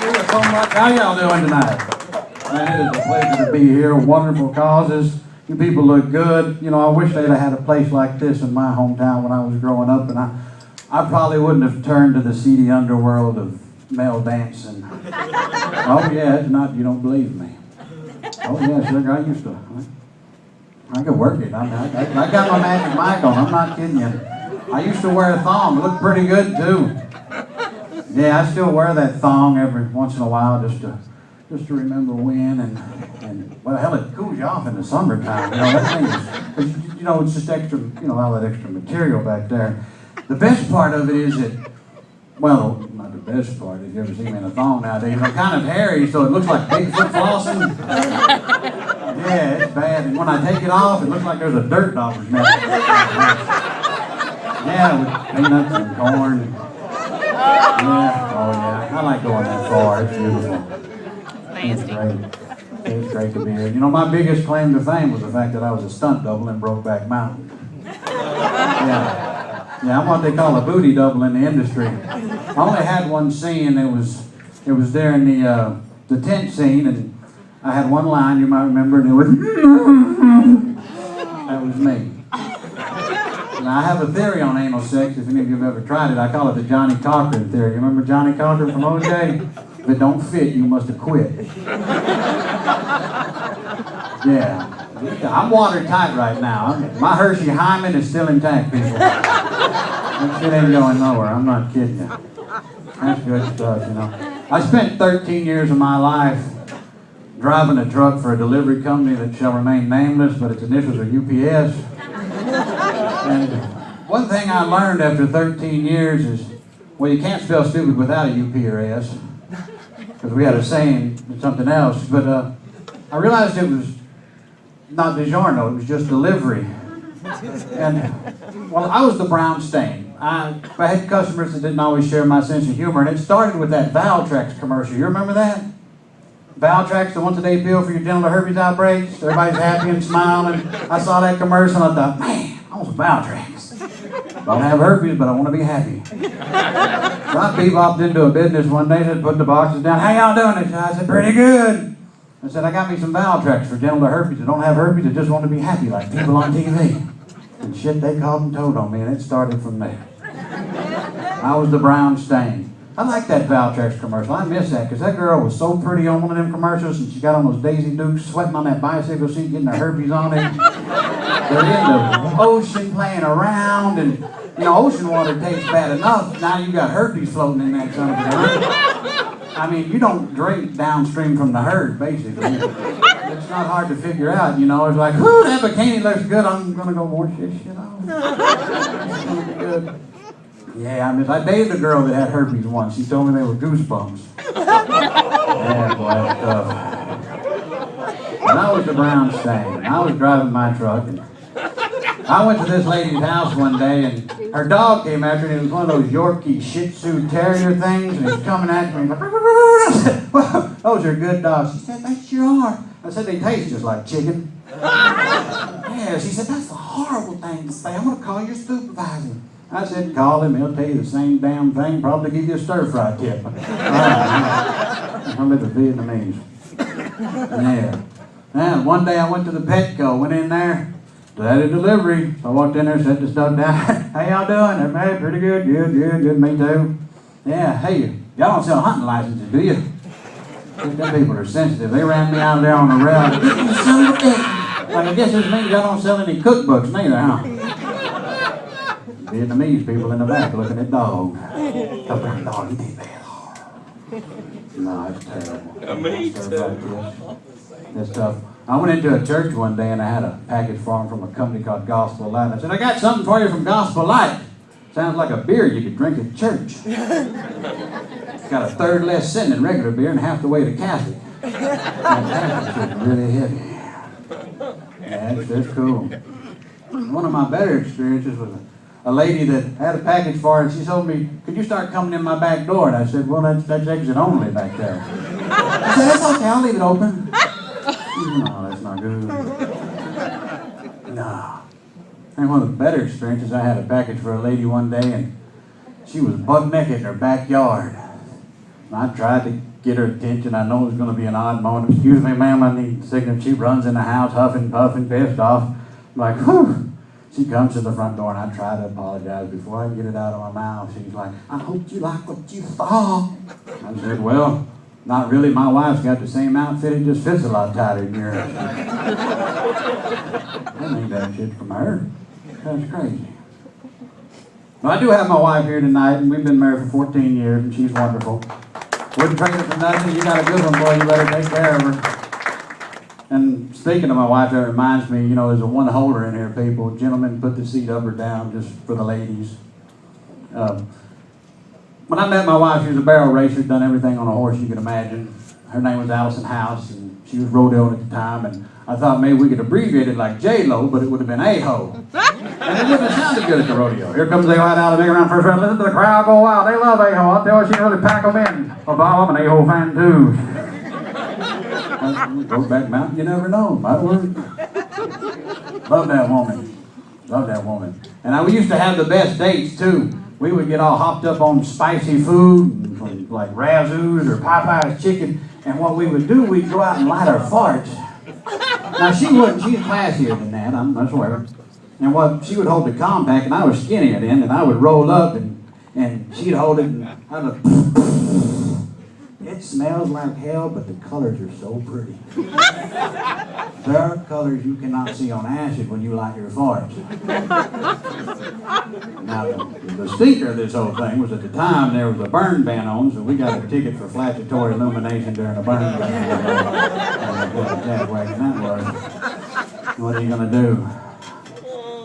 you so much. How y'all doing tonight? Man, it is a pleasure to be here. Wonderful causes. You people look good. You know, I wish they'd have had a place like this in my hometown when I was growing up, and I probably wouldn't have turned to the seedy underworld of male dancing. Oh yeah, it's not, you don't believe me. Oh yeah, sure, I could work it. I got my magic mic on, I'm not kidding you. I used to wear a thong, it looked pretty good too. Yeah, I still wear that thong every once in a while just to remember when, and well, hell, it cools you off in the summertime. You know, that thing is, you know, it's just extra, you know, all that extra material back there. The best part of it is that, well, not the best part, if you ever see me in a thong nowadays, I'm kind of hairy, so it looks like Bigfoot flossing. Yeah, it's bad, and when I take it off, it looks like there's a dirt dauber's nest. Yeah, with peanuts and corn. Yeah, oh yeah, I like going that far, it's beautiful. It's great. It's great to be here. You know, my biggest claim to fame was the fact that I was a stunt double in Brokeback Mountain. Yeah, I'm what they call a booty double in the industry. I only had one scene. It was during the tent scene, and I had one line you might remember, and it was that was me. Now I have a theory on anal sex. If any of you have ever tried it, I call it the Johnny Cochran theory. You remember Johnny Cochran from OJ? If it don't fit, you must have quit. Yeah. I'm watertight right now. My Hershey hymen is still intact, people. That shit ain't going nowhere. I'm not kidding you. That's good stuff, you know. I spent 13 years of my life driving a truck for a delivery company that shall remain nameless, but its initials are UPS. And one thing I learned after 13 years is, well, you can't spell stupid without a UP or S, because we had a saying, something else, but I realized it was not DiGiorno, it was just delivery. And, well, I was the brown stain. I had customers that didn't always share my sense of humor, and it started with that Valtrex commercial. You remember that? Valtrex, the once-a-day pill for your genital herpes outbreaks. Everybody's happy and smiling. I saw that commercial, and I thought, man, I want some Valtrex. Don't have herpes, but I want to be happy. So I bebopped into a business one day, said, put the boxes down. How y'all doing? I said, pretty good. I said, I got me some Valtrex for genital herpes that don't have herpes, that just want to be happy like people on TV. And shit, they called and told on me, and it started from there. I was the brown stain. I like that Valtrex commercial. I miss that, because that girl was so pretty on one of them commercials, and she got on those Daisy Dukes, sweating on that bicycle seat, getting her herpes on it. They're in the ocean playing around, and, you know, ocean water tastes bad enough. Now you got herpes floating in that son of a gun. I mean, you don't drink downstream from the herd, basically. It's not hard to figure out, you know. It's like, whoo, that bikini looks good. I'm going to go wash this shit off. It's going to be good. Yeah, I dated a girl that had herpes once. She told me they were goosebumps. Yeah, boy, that's tough. And I was the brown stain. I was driving my truck, and I went to this lady's house one day, and her dog came after me. It was one of those Yorkie Shih Tzu Terrier things, and he was coming at me. I said, well, those are good dogs. She said, they sure are. I said, they taste just like chicken. Yeah, she said, that's a horrible thing to say. I'm going to call your supervisor. I said, call him. He'll tell you the same damn thing. Probably give you a stir-fry tip. I'm at the Vietnamese. Yeah. And one day I went to the Petco, went in there. Had a delivery. I walked in there, set the stuff down. How y'all doing? Everybody pretty good? Good, me too. Yeah, hey, y'all don't sell hunting licenses, do you? Them people are sensitive. They ran me out of there on the rail. Like, I guess this means y'all don't sell any cookbooks neither, huh? Vietnamese people in the back looking at dogs. Talking about dog, he ain't bad. No, it's terrible. Me too. It's tough. I went into a church one day and I had a package for them from a company called Gospel Light. I said, I got something for you from Gospel Light. Sounds like a beer you could drink at church. It's got a third less sin than regular beer and half the weight of Catholic. That Catholic's really heavy. Yeah, it's cool. One of my better experiences was a lady that had a package for her, and she told me, could you start coming in my back door? And I said, well, that's exit only back there. I said, that's okay, I'll leave it open. No, that's not good. No. And one of the better experiences, I had a package for a lady one day, and she was butt naked in her backyard. And I tried to get her attention. I know it's going to be an odd moment. Excuse me, ma'am, I need a cigarette. She runs in the house, huffing, puffing, pissed off. I'm like, whew. She comes to the front door, and I try to apologize. Before I get it out of my mouth, she's like, I hope you like what you saw. I said, well, not really. My wife's got the same outfit. It just fits a lot tighter than yours. I think that shit from her. That's crazy. Well, I do have my wife here tonight, and we've been married for 14 years, and she's wonderful. Wouldn't trade her for nothing. You got a good one, boy. You better take care of her. And speaking of my wife, that reminds me, you know, there's a one holder in here, people. Gentlemen, put the seat up or down just for the ladies. When I met my wife, she was a barrel racer, done everything on a horse you can imagine. Her name was Allison House, and she was rodeoing at the time, and I thought maybe we could abbreviate it like J-Lo, but it would have been A-Ho. And it wouldn't have sounded good at the rodeo. Here comes A-Ho out of the big round first round. Listen to the crowd go wild. They love A-Ho. I'll tell you, she can really pack them in. Well, Bob, I'm an A-Ho fan too. Brokeback Mountain, you never know. Might work. Love that woman. Love that woman. And we used to have the best dates too. We would get all hopped up on spicy food, like Razzoos or Popeye's chicken. And what we would do, we'd go out and light our farts. Now she wouldn't, she's classier than that, I swear. And she would hold the compact, and I was skinnier then, and I would roll up, and she'd hold it, and I would, it smells like hell, but the colors are so pretty. There are colors you cannot see on acid when you light your farts. Now, the stinker of this whole thing was at the time there was a burn ban on, so we got a ticket for flashatory illumination during a burn ban. That was. What are you going to do?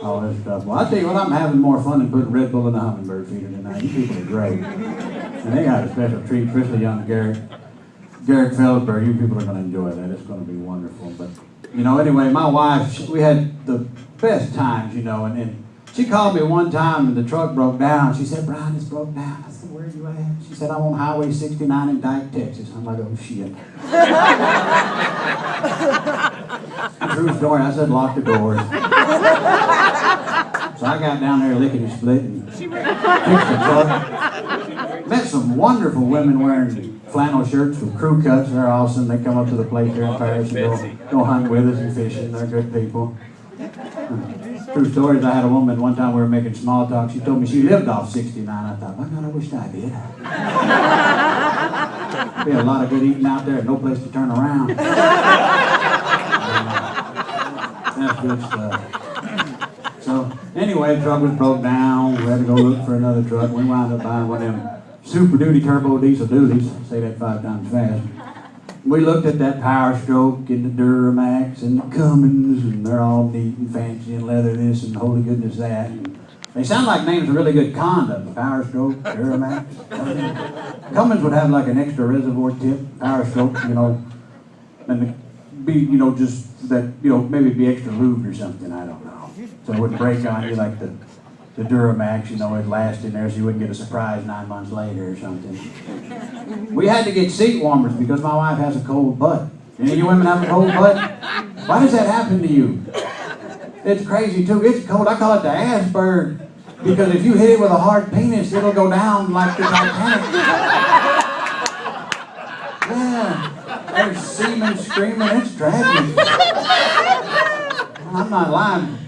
All this stuff. Well, I tell you what, I'm having more fun than putting Red Bull in the hummingbird feeder tonight. You people are great. And they got a special treat, especially young Garrett Felsberg. You people are going to enjoy that. It's going to be wonderful. But, you know, anyway, my wife, we had the best times, you know, and she called me one time and the truck broke down. She said, Brian, it's broke down. I said, where are you at? She said, I'm on Highway 69 in Dyke, Texas. I'm like, oh, shit. True story. I said, lock the doors. So I got down there lickety-split and fixed the truck. Met some wonderful women wearing flannel shirts with crew cuts. They're awesome. They come up to the place here in Paris and go hunt with us and fishing. They're good people. True stories. I had a woman one time we were making small talk. She told me she lived off 69. I thought, my God, I wish I did. Be a lot of good eating out there, no place to turn around. That's good stuff. So anyway, the truck was broke down. We had to go look for another truck. We wound up buying one of them Super Duty Turbo Diesel Duties. Say that 5 times fast. We looked at that Power Stroke and the Duramax and the Cummins, and they're all neat and fancy and leather this and holy goodness that. And they sound like names of really good condoms. Power Stroke, Duramax. Cummins would have like an extra reservoir tip. Power Stroke, you know, and be, you know, just that, you know, maybe it'd be extra lube or something. I don't know. So it wouldn't break on you like the Duramax, you know, it'd last in there so you wouldn't get a surprise 9 months later or something. We had to get seat warmers because my wife has a cold butt. Any of you women have a cold butt? Why does that happen to you? It's crazy too. It's cold. I call it the Asperg because if you hit it with a hard penis, it'll go down like the Titanic. Yeah. There's semen screaming. It's tragic. I'm not lying.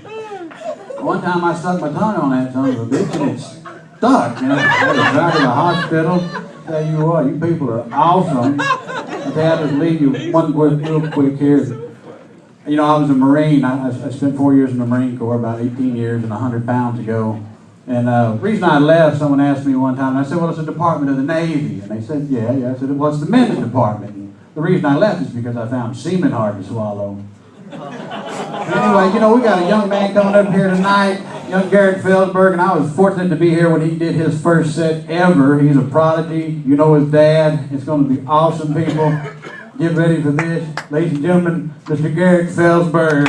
One time I stuck my tongue on that son of a bitch and it stuck. You know, I had to drive to the hospital. Tell you what, you people are awesome. I'll just leave you one real quick here. You know, I was a Marine. I spent 4 years in the Marine Corps, about 18 years and 100 pounds ago. And the reason I left, someone asked me one time, and I said, well, it's a department of the Navy. And they said, yeah. I said, well, it's the men's department. And the reason I left is because I found semen hard to swallow. Anyway, you know, we got a young man coming up here tonight, young Garrett Felsberg, and I was fortunate to be here when he did his first set ever. He's a prodigy. You know his dad. It's going to be awesome, people. Get ready for this. Ladies and gentlemen, Mr. Garrett Felsberg.